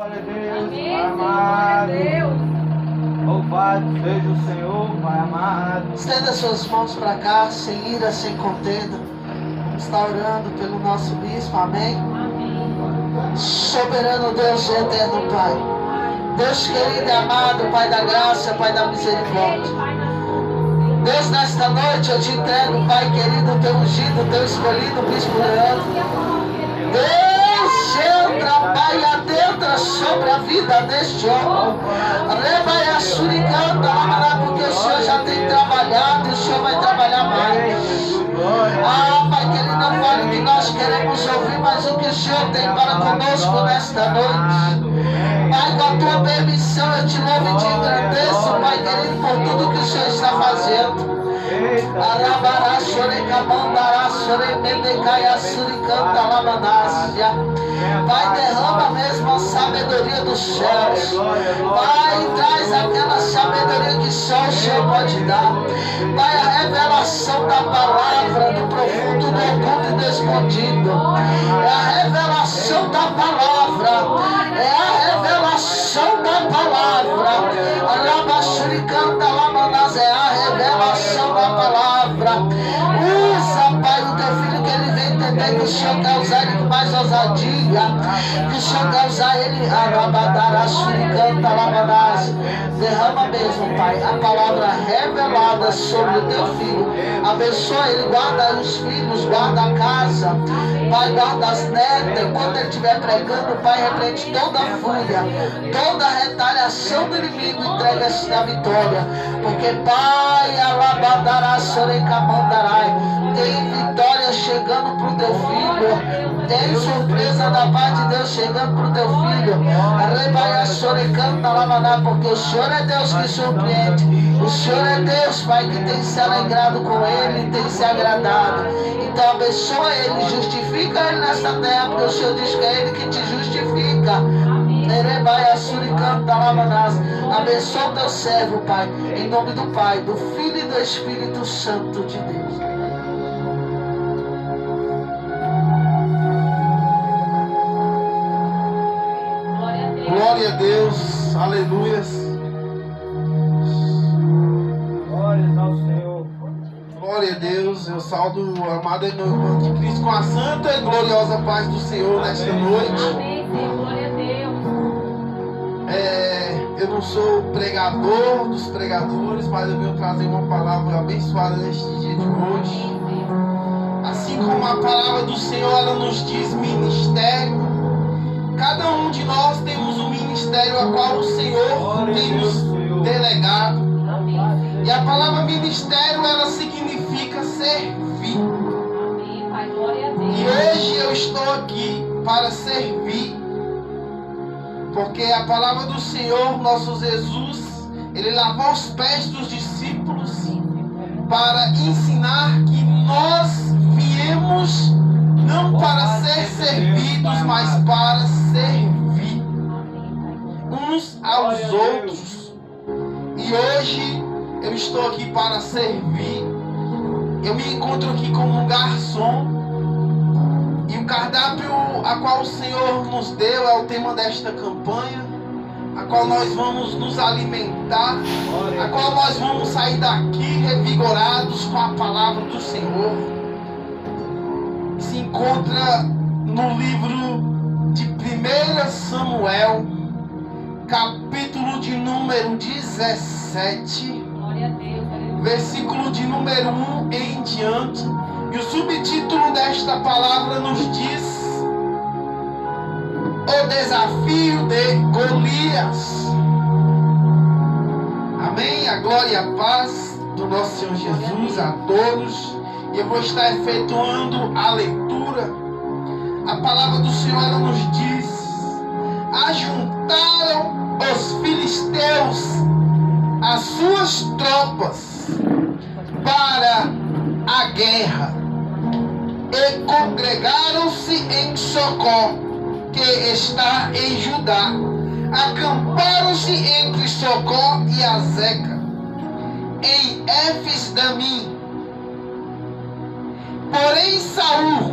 Glória a Deus, Pai amado. Louvado seja o Senhor, Pai amado. Estenda suas mãos para cá, sem ira, sem contenda. Está orando pelo nosso bispo, amém? Soberano Deus e eterno Pai, Deus querido e amado, Pai da graça, Pai da misericórdia. Deus, nesta noite eu te entrego, Pai querido, teu ungido, teu escolhido, bispo Leandro. Deus, entra, Pai, adentra sobre a vida deste homem. Rebaia suricanda, porque o Senhor já tem trabalhado e o Senhor vai trabalhar mais. Ah, Pai, que Ele não fale o que nós queremos ouvir, mas o que o Senhor tem para conosco nesta noite. Pai, com a tua permissão eu te louvo e te engrandeço, Pai querido, por tudo que o Senhor está fazendo. Arabará, chorecamandará, choremendecaia, suricanta, labanácia. Pai, derrama mesmo a sabedoria dos céus. Pai, traz aquela sabedoria que só o Senhor pode dar. Pai, a revelação da palavra do profundo, do oculto e do escondido. É a revelação da palavra. É a revelação da palavra. Rabachuricanta, lamanás, é a revelação da palavra. Usa, Pai, o teu filho que ele vem entender que o Senhor quer usar ele com mais ousadia. Que o Senhor quer usar ele. Arabadará, suricanta, lamanás. Derrama mesmo, Pai, a palavra revelada sobre o teu filho. Abençoa ele, guarda os filhos, guarda a casa. Pai, guarda as netas. Enquanto ele estiver pregando, Pai, repreende toda a fúria, toda a retaliação do inimigo. Entrega-se na vitória. Porque, Pai, alabadará, sorecamandarai. Tem vitória chegando para o teu filho. Tem surpresa da parte de Deus chegando para o teu filho. Rebaia, sorecanta, lamaná. Porque o Senhor é Deus que surpreende. O Senhor é Deus, Pai, que tem se alegrado com ele, tem se agradado. Então abençoa ele, justifica ele nesta terra, porque o Senhor diz que é ele que te justifica. Nerebaia, suricanta, lamanás. Abençoa o teu servo, Pai, em nome do Pai, do Filho e do Espírito Santo de Deus. Glória a Deus, aleluias. Glórias ao Senhor. Glória a Deus, eu saldo o amado irmão de Cristo com a santa e gloriosa paz do Senhor nesta noite. Amém, Senhor, glória a Deus. Eu não sou o pregador dos pregadores, mas eu venho trazer uma palavra abençoada neste dia de hoje. Assim como a palavra do Senhor, ela nos diz ministério. Cada um de nós temos um ministério a qual o Senhor tem nos delegado. E a palavra ministério, ela significa servir. Amém, Pai, glória a Deus. E hoje eu estou aqui para servir. Porque a palavra do Senhor, nosso Jesus, ele lavou os pés dos discípulos para ensinar que nós viemos não para ser servidos, mas para servir uns aos outros. E hoje eu estou aqui para servir. Eu me encontro aqui como um garçom. E o cardápio a qual o Senhor nos deu é o tema desta campanha, a qual nós vamos nos alimentar, a qual nós vamos sair daqui revigorados com a palavra do Senhor. Se encontra no livro de 1 Samuel, capítulo de número 17, Glória a Deus, aleluia. versículo de número 1 em diante. E o subtítulo desta palavra nos diz: o desafio de Golias. Amém? A glória e a paz do nosso Senhor Jesus a todos. E eu vou estar efetuando a leitura. A palavra do Senhor, ela nos diz: ajuntaram os filisteus as suas tropas para a guerra e congregaram-se em Socó, que está em Judá. Acamparam-se entre Socó e Azeca, em Éfes-Damim. Porém Saul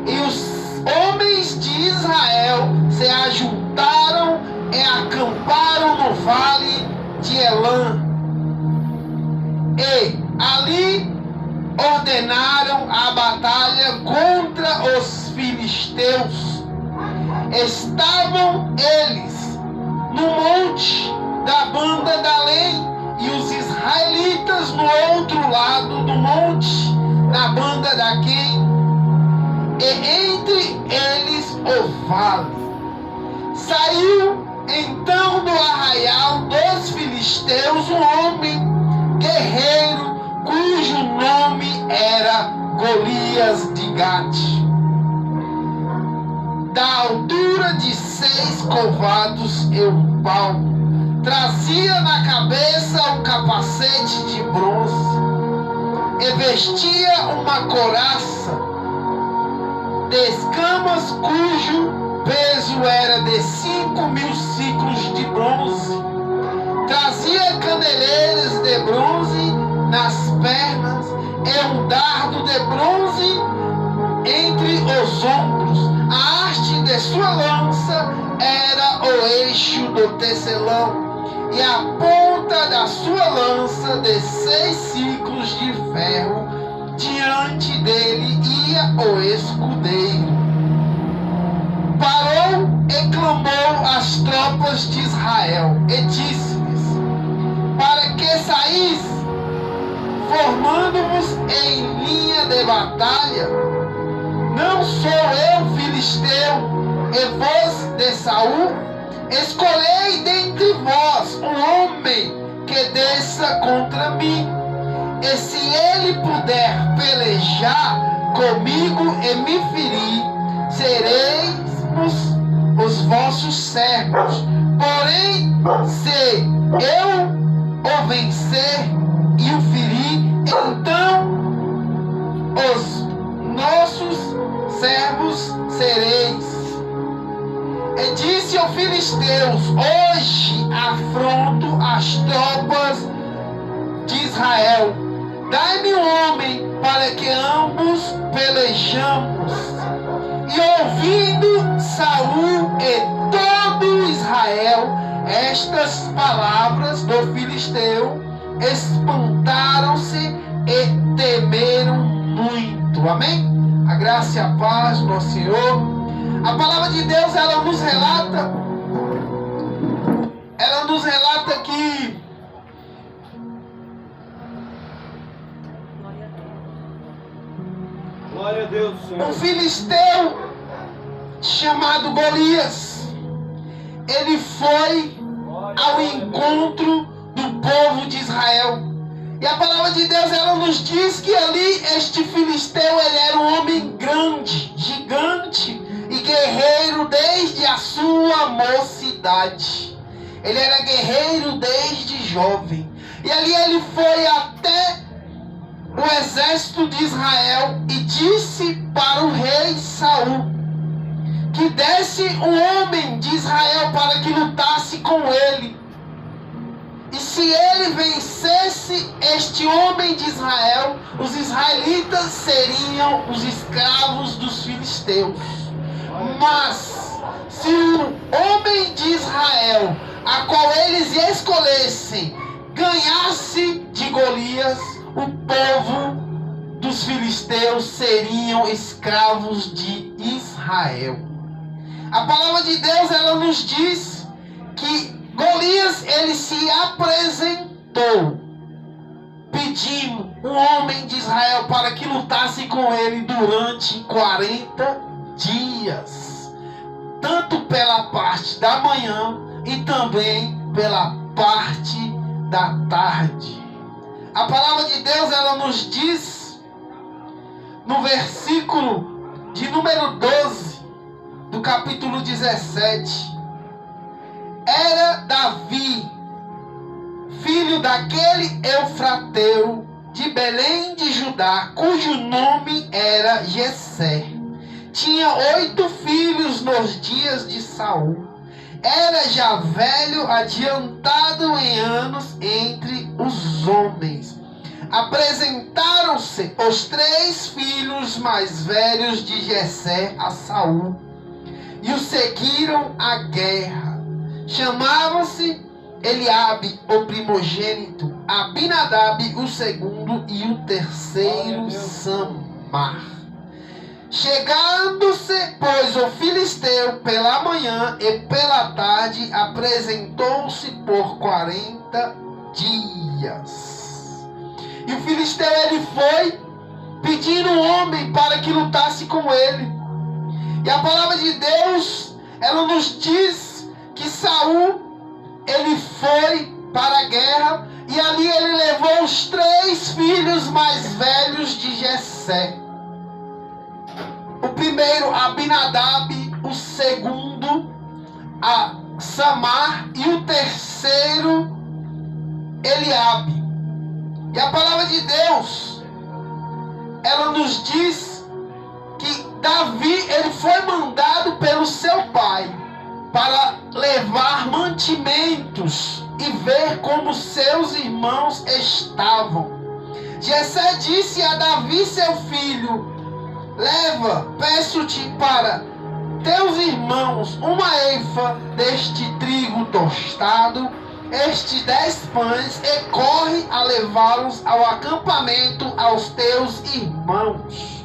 e os homens de Israel se ajuntaram filisteus. Estavam eles no monte da banda da lei e os israelitas no outro lado do monte, na banda da quem, e entre eles o vale. Saiu então do arraial dos filisteus um homem guerreiro, cujo nome era Golias de Gate, da altura de 6 covados e um palmo. Trazia na cabeça um capacete de bronze e vestia uma couraça de escamas, cujo peso era de 5.000 ciclos de bronze. Trazia candeleiras de bronze nas pernas e um dardo de bronze entre os ombros. A haste de sua lança era o eixo do tecelão, e a ponta da sua lança de 6 ciclos de ferro. Diante dele ia o escudeiro. Parou e clamou às tropas de Israel e disse-lhes: para que saís, formando-vos em linha de batalha? Não sou eu filisteu, e vós de Saul? Escolhei dentre vós um homem que desça contra mim, e se ele puder pelejar comigo e me ferir, sereis os vossos servos. Porém, se eu o vencer e o ferir, então os nossos servos sereis. E disse aos filisteus: hoje afronto as tropas de Israel. Dai-me um homem para que ambos pelejamos. E ouvindo Saul e todo Israel estas palavras do filisteu, espantaram-se e temeram muito. Amém? A graça e a paz do nosso Senhor. A palavra de Deus, ela nos relata que glória a Deus, Senhor. um filisteu chamado Golias, ele foi ao encontro do povo de Israel. E a palavra de Deus, ela nos diz que ali este filisteu, ele era um homem grande, gigante e guerreiro desde a sua mocidade. Ele era guerreiro desde jovem. E ali ele foi até o exército de Israel e disse para o rei Saul que desse um homem de Israel para que lutasse com ele. E se ele vencesse este homem de Israel, os israelitas seriam os escravos dos filisteus. Mas se o homem de Israel, a qual eles escolhessem, ganhasse de Golias, o povo dos filisteus seriam escravos de Israel. A palavra de Deus, ela nos diz que Golias, ele se apresentou pedindo um homem de Israel para que lutasse com ele durante 40 dias, tanto pela parte da manhã e também pela parte da tarde. A palavra de Deus, ela nos diz no versículo de número 12 do capítulo 17: era Davi, filho daquele Eufrateu de Belém de Judá, cujo nome era Jessé. Tinha 8 filhos nos dias de Saul. Era já velho, adiantado em anos entre os homens. Apresentaram-se os 3 filhos mais velhos de Jessé a Saul e o seguiram à guerra. Chamavam-se Eliabe, o primogênito, Abinadab, o segundo, e o terceiro, Samar. Chegando-se, pois, o filisteu pela manhã e pela tarde, apresentou-se por 40 dias. E o filisteu, ele foi pedindo um homem para que lutasse com ele. E a palavra de Deus, ela nos diz que Saul, ele foi para a guerra, e ali ele levou os 3 filhos mais velhos de Jessé. O primeiro, Abinadab, o segundo, Samar, e o terceiro, Eliabe. E a palavra de Deus, ela nos diz que Davi, ele foi mandado pelo seu pai para levar mantimentos e ver como seus irmãos estavam. Jessé disse a Davi, seu filho: leva, peço-te para teus irmãos uma eifa deste trigo tostado, estes 10 pães, e corre a levá-los ao acampamento aos teus irmãos.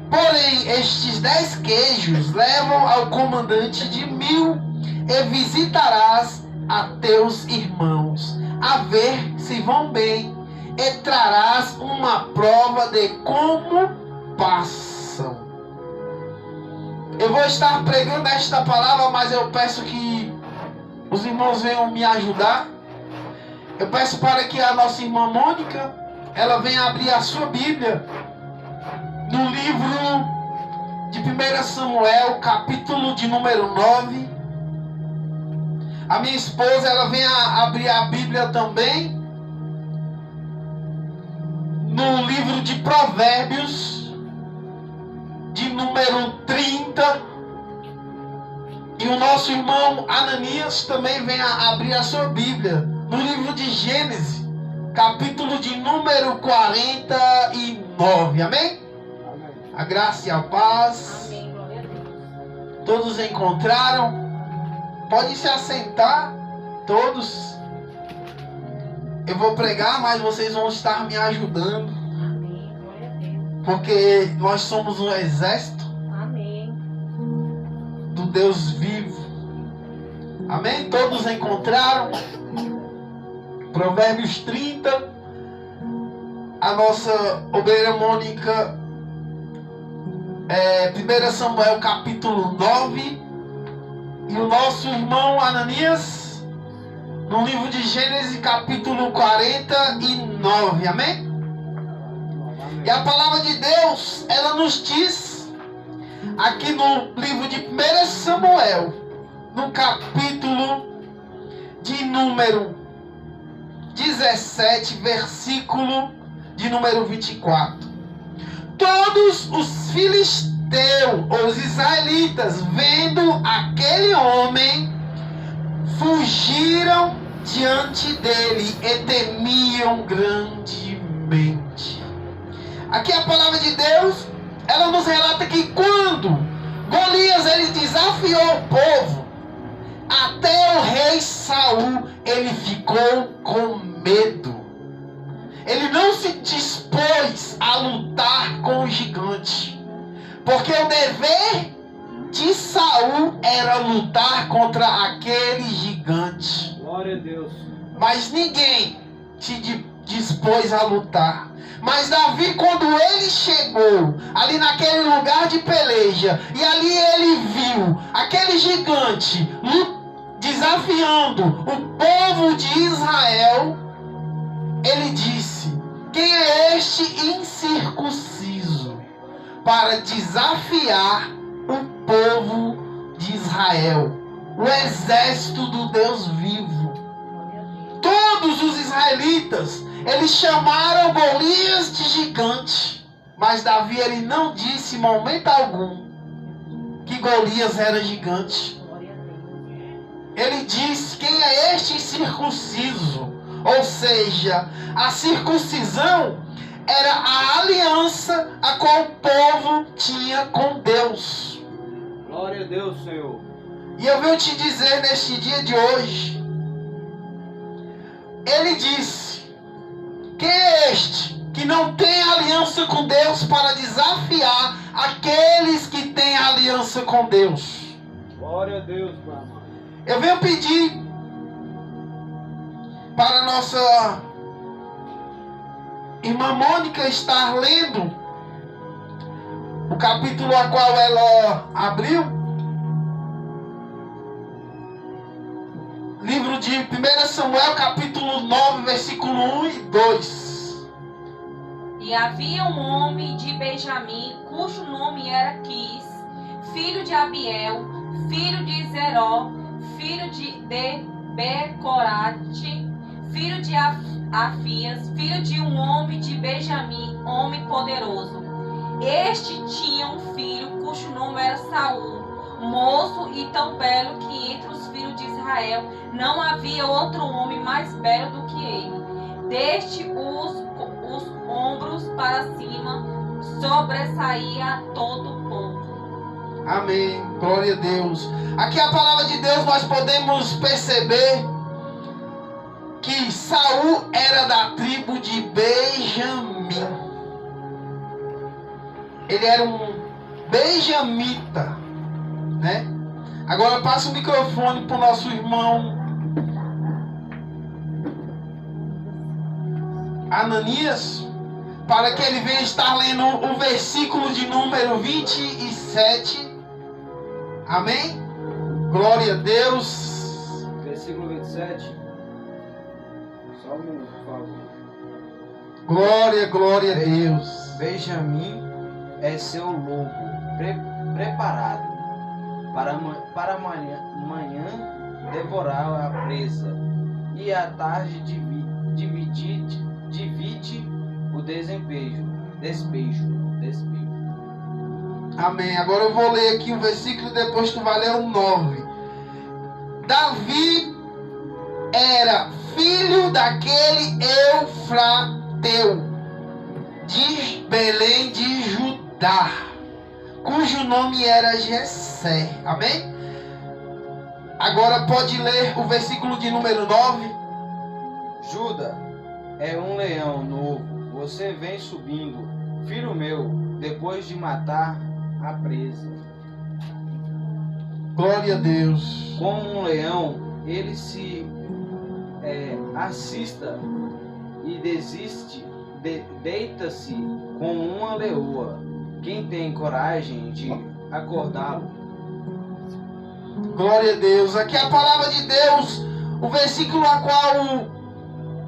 Porém, estes 10 queijos levam ao comandante de 1000, e visitarás a teus irmãos, a ver se vão bem, e trarás uma prova de como passam. Eu vou estar pregando esta palavra, mas eu peço que os irmãos venham me ajudar. Eu peço para que a nossa irmã Mônica, ela venha abrir a sua Bíblia no livro de 1 Samuel, capítulo de número 9. A minha esposa, ela venha abrir a Bíblia também no livro de Provérbios, de número 30, e o nosso irmão Ananias também venha abrir a sua Bíblia no livro de Gênesis, capítulo de número 49, amém? A graça e a paz. Amém, glória a Deus. Todos encontraram? Podem se assentar, todos. Eu vou pregar, mas vocês vão estar me ajudando, Amém, glória a Deus. porque nós somos um exército Amém. do Deus vivo. Amém? Todos encontraram? Provérbios 30. A nossa obreira Mônica, 1 Samuel capítulo 9. E o nosso irmão Ananias no livro de Gênesis capítulo 49. Amém? E a palavra de Deus, ela nos diz aqui no livro de 1 Samuel, no capítulo de número 17, versículo de número 24. Todos os filisteus, os israelitas, vendo aquele homem, fugiram diante dele e temiam grandemente. Aqui a palavra de Deus, ela nos relata que quando Golias, ele desafiou o povo, até o rei Saul, ele ficou com medo. Ele não se dispôs a lutar com o gigante, porque o dever de Saul era lutar contra aquele gigante. Glória a Deus. Mas ninguém se dispôs a lutar. Mas Davi, quando ele chegou ali naquele lugar de peleja, e ali ele viu aquele gigante desafiando o povo de Israel, ele disse: quem é este incircunciso para desafiar o povo de Israel, o exército do Deus vivo? Todos os israelitas, eles chamaram Golias de gigante, mas Davi, ele não disse em momento algum que Golias era gigante. Ele disse: quem é este incircunciso? Ou seja, a circuncisão era a aliança a qual o povo tinha com Deus. Glória a Deus, Senhor. E eu venho te dizer neste dia de hoje, ele disse: quem é este que não tem aliança com Deus para desafiar aqueles que têm aliança com Deus. Glória a Deus, Pai amado. Eu venho pedir para a nossa irmã Mônica estar lendo o capítulo a qual ela abriu. Livro de 1 Samuel, capítulo 9, versículo 1 e 2. E havia um homem de Benjamim, cujo nome era Quis, filho de Abiel, filho de Zeró, filho de Becorate, filho de Afias, filho de um homem de Benjamim, homem poderoso. Este tinha um filho cujo nome era Saul, moço e tão belo que entre os filhos de Israel não havia outro homem mais belo do que ele. Deste os ombros para cima sobressaía todo o povo. Amém. Glória a Deus. Aqui a palavra de Deus nós podemos perceber que Saul era da tribo de Benjamim. Ele era um benjamita, né? Agora passa o microfone para o nosso irmão Ananias, para que ele venha estar lendo o versículo de número 27. Amém? Glória a Deus. Versículo 27. Só um minuto, por favor. Glória a Deus. Benjamim é seu lobo preparado para amanhã devorar a presa, e à tarde divide o despejo. Amém. Agora eu vou ler aqui o versículo e depois tu vai ler o 9. Davi era filho daquele Eufrateu de Belém de Judá, cujo nome era Jessé. Amém? Agora pode ler o versículo de número 9. Judá é um leão novo, você vem subindo, filho meu, depois de matar a presa. Glória a Deus. Como um leão, ele se assista e deita-se como uma leoa. Quem tem coragem de acordá-lo? Glória a Deus. Aqui a palavra de Deus, o versículo a qual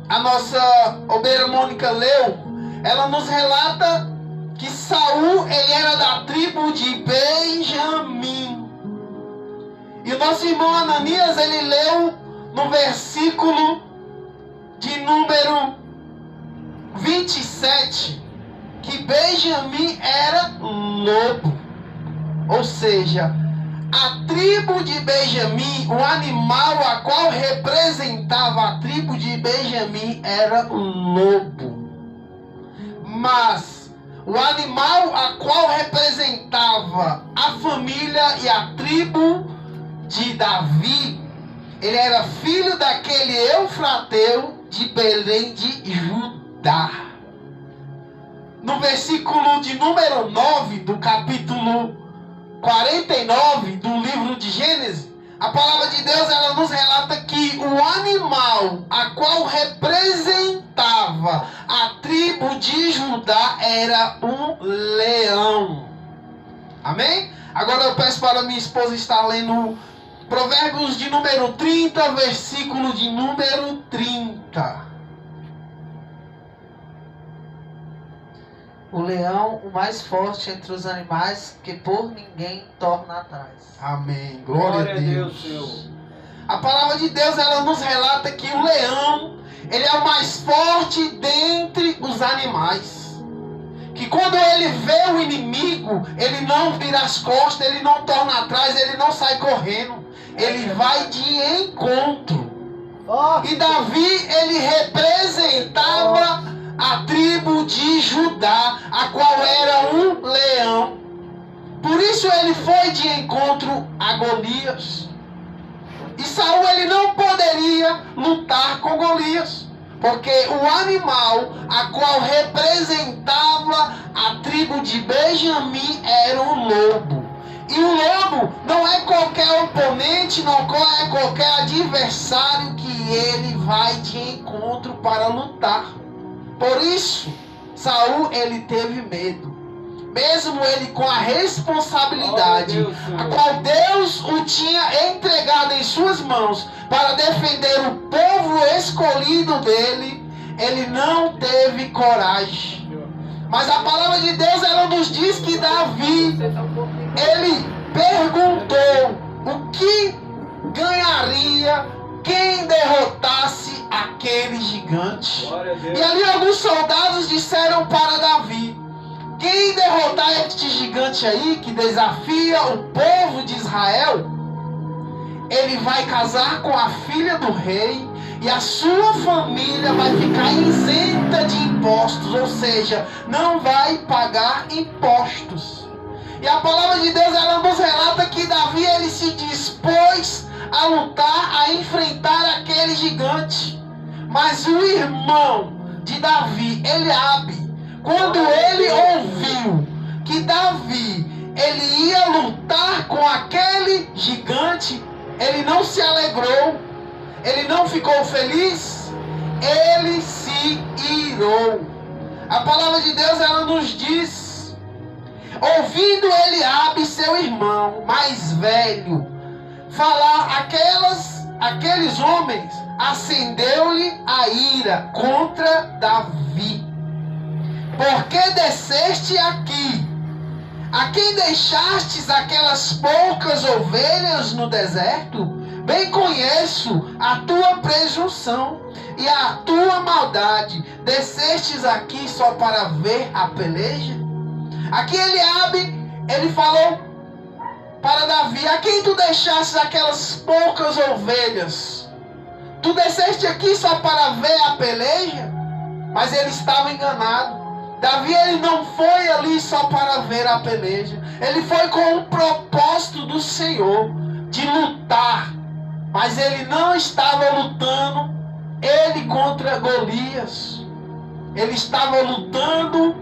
a nossa obreira Mônica leu, ela nos relata que Saul, ele era da tribo de Benjamim. E o nosso irmão Ananias, ele leu no versículo de número 27, que Benjamim era lobo. Ou seja, a tribo de Benjamim, o animal a qual representava a tribo de Benjamim era o lobo. Mas o animal a qual representava a família e a tribo de Davi, ele era filho daquele Eufrateu de Belém de Judá. No versículo de número 9 do capítulo 49 do livro de Gênesis, a palavra de Deus, ela nos relata que o animal a qual representava a tribo de Judá era um leão. Amém? Agora eu peço para minha esposa estar lendo Provérbios de número 30, versículo de número 30. O leão, o mais forte entre os animais, que por ninguém torna atrás. Amém. Glória a Deus. Senhor. A palavra de Deus, ela nos relata que o leão, ele é o mais forte dentre os animais. Que quando ele vê o inimigo, ele não vira as costas, ele não torna atrás, ele não sai correndo. Ele vai de encontro. E Davi, ele representava a tribo de Judá, a qual era um leão. Por isso ele foi de encontro a Golias. E Saul, ele não poderia lutar com Golias, Porque o animal a qual representava a tribo de Benjamim era o lobo. E o lobo não é qualquer oponente, não é qualquer adversário que ele vai de encontro para lutar. Por isso, Saul ele teve medo. Mesmo ele com a responsabilidade a qual Deus o tinha entregado em suas mãos para defender o povo escolhido dele, ele não teve coragem. Mas a palavra de Deus ela nos diz que Davi, ele perguntou o que ganharia quem derrotasse aquele gigante. E ali alguns soldados disseram para Davi: quem derrotar este gigante aí que desafia o povo de Israel, ele vai casar com a filha do rei e a sua família vai ficar isenta de impostos, ou seja, não vai pagar impostos. E a palavra de Deus ela nos relata que Davi ele se dispôs a lutar, a enfrentar aquele gigante. Mas o irmão de Davi, Eliabe, quando ele ouviu que Davi ele ia lutar com aquele gigante, ele não se alegrou, ele não ficou feliz, ele se irou. A palavra de Deus ela nos diz: ouvindo Eliabe, seu irmão mais velho, falar aqueles homens, acendeu-lhe a ira contra Davi. Por que desceste aqui? A quem deixastes aquelas poucas ovelhas no deserto? Bem conheço a tua presunção e a tua maldade. Descestes aqui só para ver a peleja? Aqui Eliabe, ele falou para Davi: a quem tu deixastes aquelas poucas ovelhas? Tu desceste aqui só para ver a peleja? Mas ele estava enganado. Davi ele não foi ali só para ver a peleja. Ele foi com o propósito do Senhor de lutar. Mas ele não estava lutando ele contra Golias. Ele estava lutando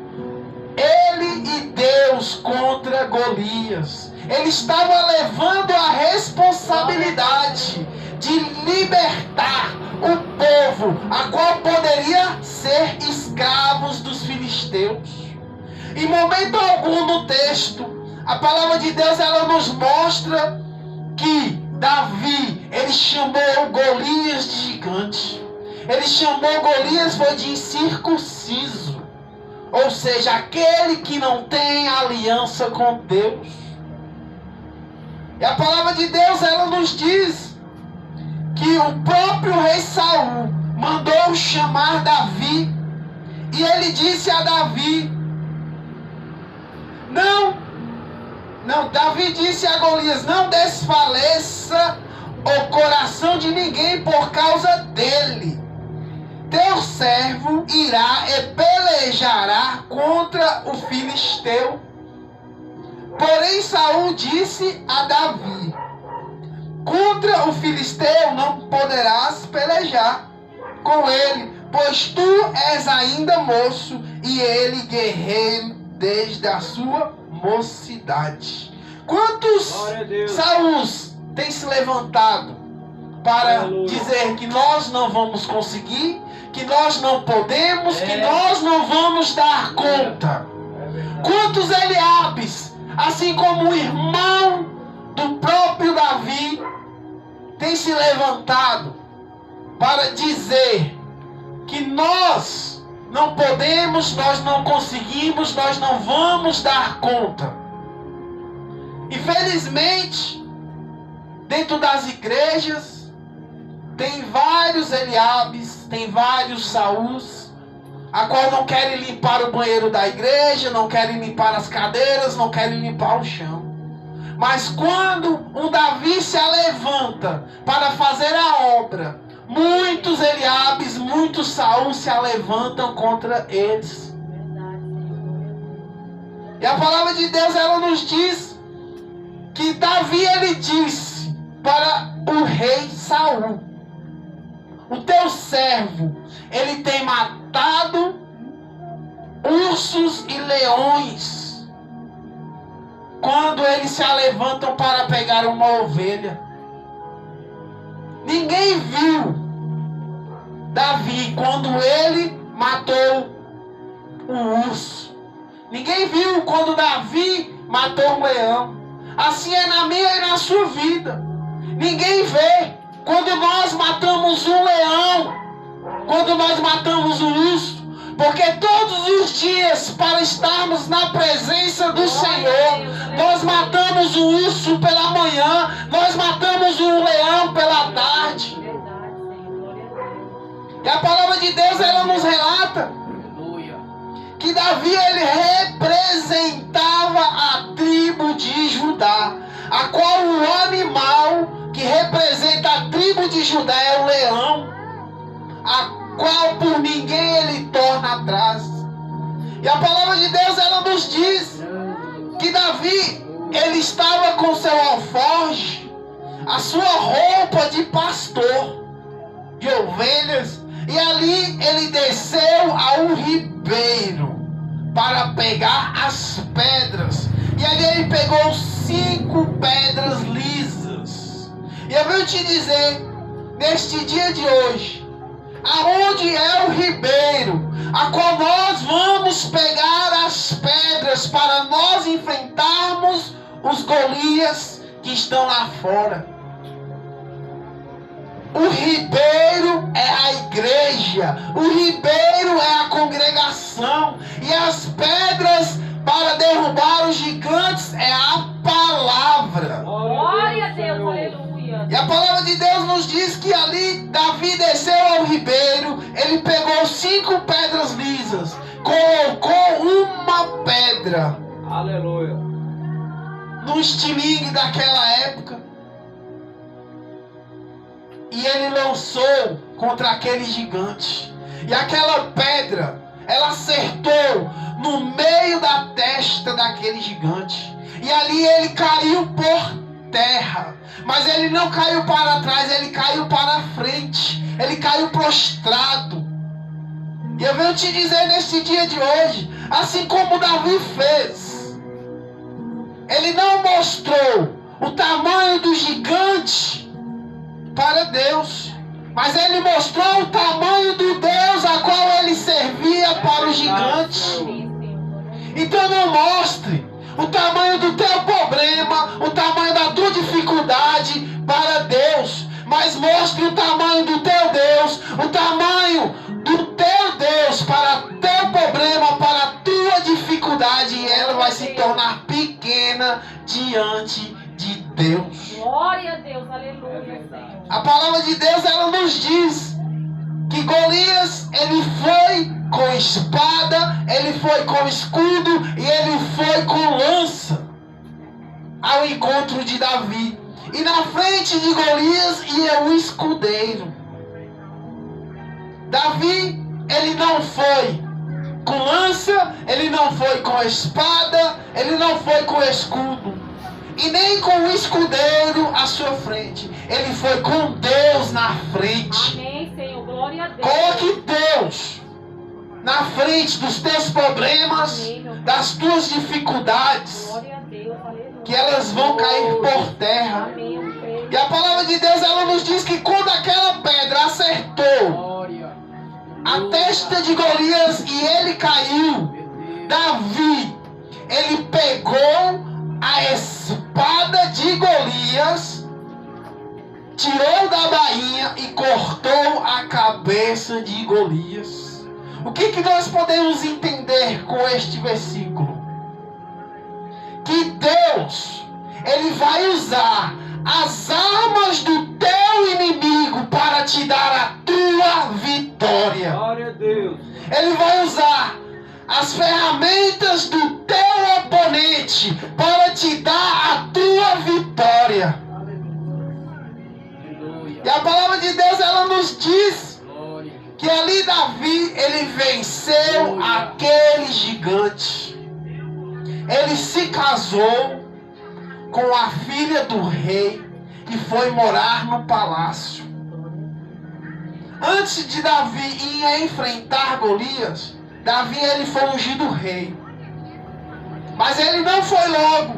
ele e Deus contra Golias. Ele estava levando a responsabilidade de libertar o povo, a qual poderia ser escravos dos filisteus. Em momento algum no texto, a palavra de Deus ela nos mostra que Davi, ele chamou Golias de gigante. Ele chamou Golias foi de incircunciso, ou seja, aquele que não tem aliança com Deus. E a palavra de Deus ela nos diz que o próprio rei Saul mandou chamar Davi, e ele disse a Davi: Davi disse a Golias: não desfaleça o coração de ninguém por causa dele. Teu servo irá e pelejará contra o filisteu. Porém Saul disse a Davi: contra o filisteu não poderás pelejar com ele, pois tu és ainda moço e ele guerreiro desde a sua mocidade. Quantos Saúls têm se levantado para dizer que nós não vamos conseguir, que nós não podemos, que nós não vamos dar conta? Quantos Eliabes, assim como o irmão do próprio Davi, tem se levantado para dizer que nós não podemos, nós não conseguimos, nós não vamos dar conta? Infelizmente, dentro das igrejas, tem vários Eliabes, tem vários Saúls, a qual não querem limpar o banheiro da igreja, não querem limpar as cadeiras, não querem limpar o chão. Mas quando um Davi se levanta para fazer a obra, muitos Eliabes, muitos Saul se levantam contra eles. E a palavra de Deus ela nos diz que Davi ele disse para o rei Saul: o teu servo ele tem matado ursos e leões quando eles se levantam para pegar uma ovelha. Ninguém viu Davi quando ele matou um urso. Ninguém viu quando Davi matou um leão. Assim é na minha e na sua vida. Ninguém vê quando nós matamos um leão, quando nós matamos um urso. Porque todos os dias, para estarmos na presença do Senhor, nós matamos um urso pela manhã, nós matamos um leão pela tarde. E a palavra de Deus, ela nos relata que Davi, ele representava a tribo de Judá, a qual o animal que representa a tribo de Judá é o leão, a qual por ninguém ele torna atrás. E a palavra de Deus, ela nos diz que Davi, ele estava com seu alforje, a sua roupa de pastor de ovelhas, e ali ele desceu ao ribeiro para pegar as pedras. E ali ele pegou 5 pedras lisas. E eu vou te dizer, neste dia de hoje, aonde é o ribeiro, a qual nós vamos pegar as pedras para nós enfrentarmos os Golias que estão lá fora. O ribeiro é a igreja, o ribeiro é a congregação, e as pedras para derrubar os gigantes é a palavra. Glória a Deus, aleluia. E a palavra de Deus nos diz que ali Davi desceu ao ribeiro, ele pegou 5 pedras lisas, colocou uma pedra, Aleluia. no estilingue daquela época, e ele lançou contra aquele gigante. E aquela pedra, ela acertou no meio da testa daquele gigante. E ali ele caiu por terra. Mas ele não caiu para trás, ele caiu para frente. Ele caiu prostrado. E eu venho te dizer neste dia de hoje, assim como Davi fez, ele não mostrou o tamanho do gigante para Deus, mas ele mostrou o tamanho do Deus a qual ele servia para o gigante. Então não mostre o tamanho do teu problema, o tamanho da tua dificuldade para Deus, mas mostre o tamanho do teu Deus, o tamanho do teu Deus para teu problema, para a tua dificuldade, e ela vai se tornar pequena diante de Deus. Glória a Deus, aleluia, Senhor. A palavra de Deus, ela nos diz que Golias, ele foi com espada, ele foi com escudo e ele foi com lança ao encontro de Davi. E na frente de Golias ia o escudeiro. Davi, ele não foi com lança, ele não foi com espada, ele não foi com escudo. E nem com o escudeiro à sua frente. Ele foi com Deus na frente. Amém, Senhor. Glória a Deus. Coloque Deus na frente dos teus problemas, das tuas dificuldades, Glória a Deus, aleluia. que elas vão cair por terra. Amém, eu creio. E a palavra de Deus, ela nos diz que quando aquela pedra acertou a testa de Golias e ele caiu, Davi, ele pegou a espada de Golias, tirou da bainha e cortou a cabeça de Golias. O que nós podemos entender com este versículo? Que Deus, ele vai usar as armas do teu inimigo para te dar a tua vitória. Glória a Deus. Ele vai usar as ferramentas do teu oponente para te dar a tua vitória. E a palavra de Deus, ela nos diz que ali Davi, ele venceu aquele gigante. Ele se casou com a filha do rei e foi morar no palácio. Antes de Davi ir enfrentar Golias, Davi ele foi ungido rei. Mas ele não foi logo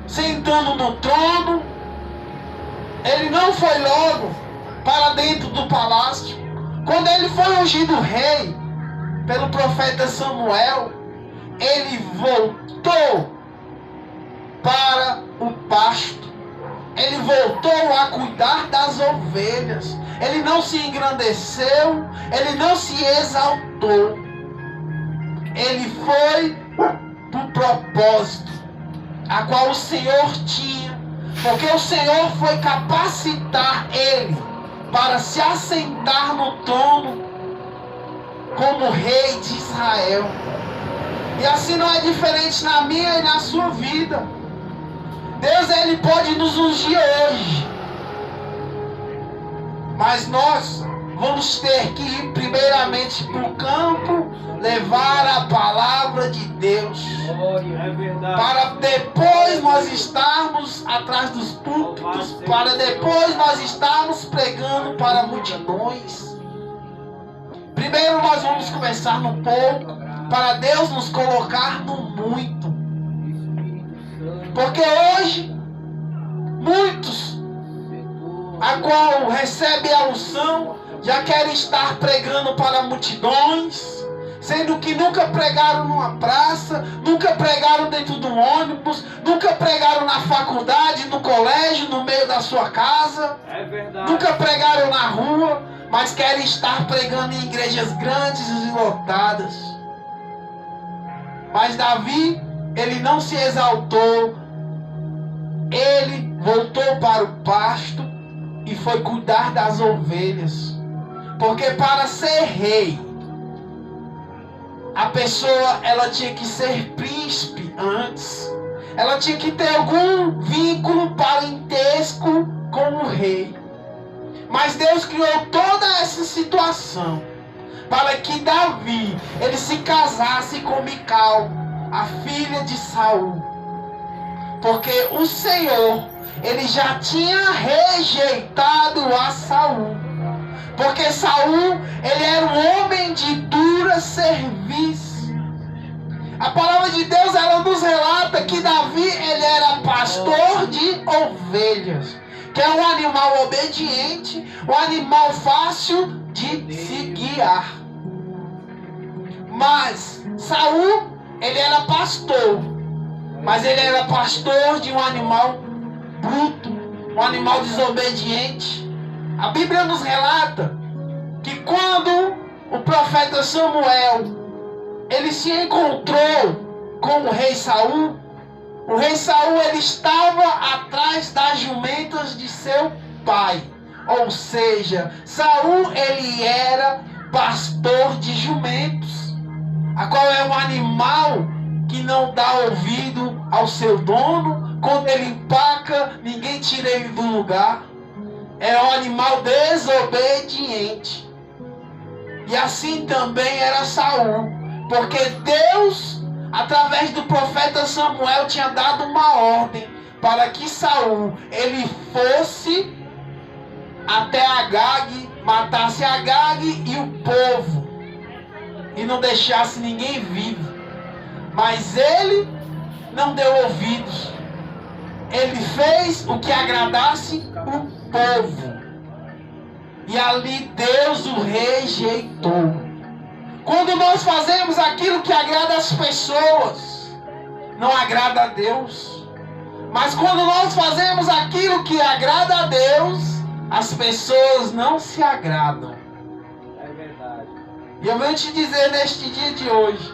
sentando no trono. Ele não foi logo para dentro do palácio. Quando ele foi ungido rei pelo profeta Samuel, ele voltou para o pasto. Ele voltou a cuidar das ovelhas. Ele não se engrandeceu, ele não se exaltou. Ele foi do propósito a qual o Senhor tinha, porque o Senhor foi capacitar ele para se assentar no trono como rei de Israel. E assim não é diferente na minha e na sua vida. Deus ele pode nos ungir hoje, mas nós vamos ter que ir primeiramente para o campo, levar a palavra de Deus, para depois nós estarmos atrás dos púlpitos, para depois nós estarmos pregando para multidões. Primeiro nós vamos começar no pouco, para Deus nos colocar no muito. Porque hoje, muitos, a qual recebe a unção, já querem estar pregando para multidões, sendo que nunca pregaram numa praça, nunca pregaram dentro de um ônibus, nunca pregaram na faculdade, no colégio, no meio da sua casa, nunca pregaram na rua, mas querem estar pregando em igrejas grandes e lotadas. Mas Davi, ele não se exaltou, ele voltou para o pasto e foi cuidar das ovelhas. Porque para ser rei, a pessoa ela tinha que ser príncipe antes. Ela tinha que ter algum vínculo parentesco com o rei. Mas Deus criou toda essa situação para que Davi ele se casasse com Mical, a filha de Saul. Porque o Senhor ele já tinha rejeitado a Saul. Porque Saul, ele era um homem de dura serviço. A palavra de Deus, ela nos relata que Davi, ele era pastor de ovelhas. Que é um animal obediente, um animal fácil de se guiar. Mas Saul, ele era pastor. Mas ele era pastor de um animal bruto, um animal desobediente. A Bíblia nos relata que quando o profeta Samuel ele se encontrou com o rei Saul, o rei Saul ele estava atrás das jumentas de seu pai. Ou seja, Saul ele era pastor de jumentos, a qual é um animal que não dá ouvido ao seu dono. Quando ele empaca, ninguém tira ele do lugar. É um animal desobediente. E assim também era Saul. Porque Deus, através do profeta Samuel, tinha dado uma ordem para que Saul ele fosse até Agag, matasse Agag e o povo, e não deixasse ninguém vivo. Mas ele não deu ouvidos. Ele fez o que agradasse o povo. E ali Deus o rejeitou. Quando nós fazemos aquilo que agrada as pessoas, não agrada a Deus. Mas quando nós fazemos aquilo que agrada a Deus, as pessoas não se agradam. É verdade. E eu venho te dizer neste dia de hoje: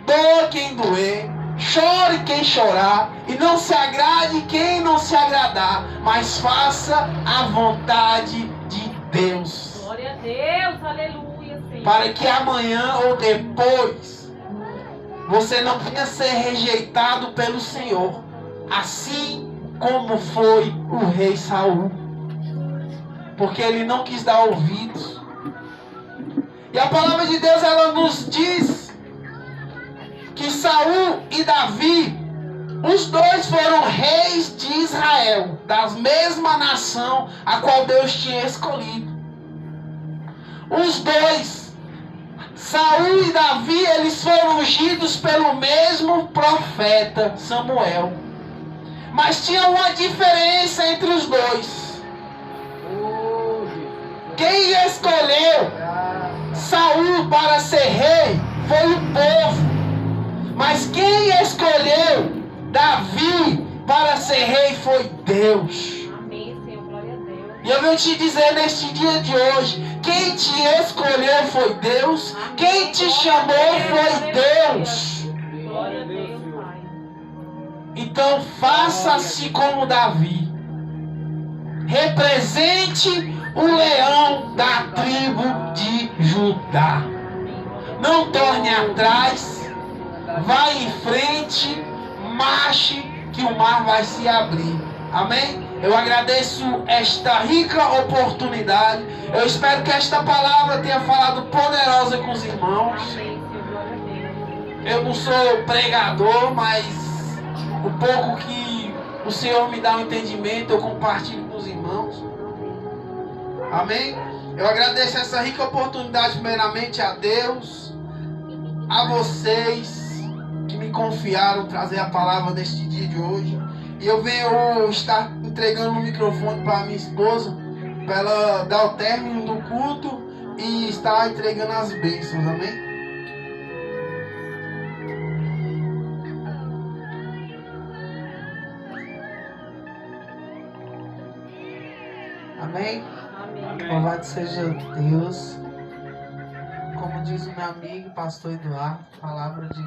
doa quem doer, chore quem chorar, e não se agrade quem não se agradar, mas faça a vontade de Deus. Glória a Deus, aleluia, Senhor. Para que amanhã ou depois você não venha ser rejeitado pelo Senhor, assim como foi o rei Saul, porque ele não quis dar ouvidos. E a palavra de Deus ela nos diz que Saul e Davi, os dois foram reis de Israel, da mesma nação a qual Deus tinha escolhido. Os dois, Saul e Davi, eles foram ungidos pelo mesmo profeta Samuel. Mas tinha uma diferença entre os dois. Quem escolheu Saul para ser rei foi o povo. Mas quem escolheu Davi para ser rei foi Deus. Amém, Senhor. Glória a Deus. E eu venho te dizer neste dia de hoje, quem te escolheu foi Deus, quem te chamou foi Deus. Glória a Deus, Pai. Então faça-se como Davi. Represente o leão da tribo de Judá. Não torne atrás, vá em frente, marche, que o mar vai se abrir. Amém? Eu agradeço esta rica oportunidade. Eu espero que esta palavra tenha falado poderosa com os irmãos. Amém, Senhor. Glória a Deus. Eu não sou pregador, mas o pouco que o Senhor me dá um entendimento, eu compartilho com os irmãos. Amém? Eu agradeço essa rica oportunidade primeiramente a Deus, a vocês que me confiaram trazer a palavra neste dia de hoje. E eu venho estar entregando o microfone para minha esposa, para ela dar o término do culto e estar entregando as bênçãos. Amém? Amém? Amém. Louvado seja Deus. Como diz o meu amigo, pastor Eduardo, palavra de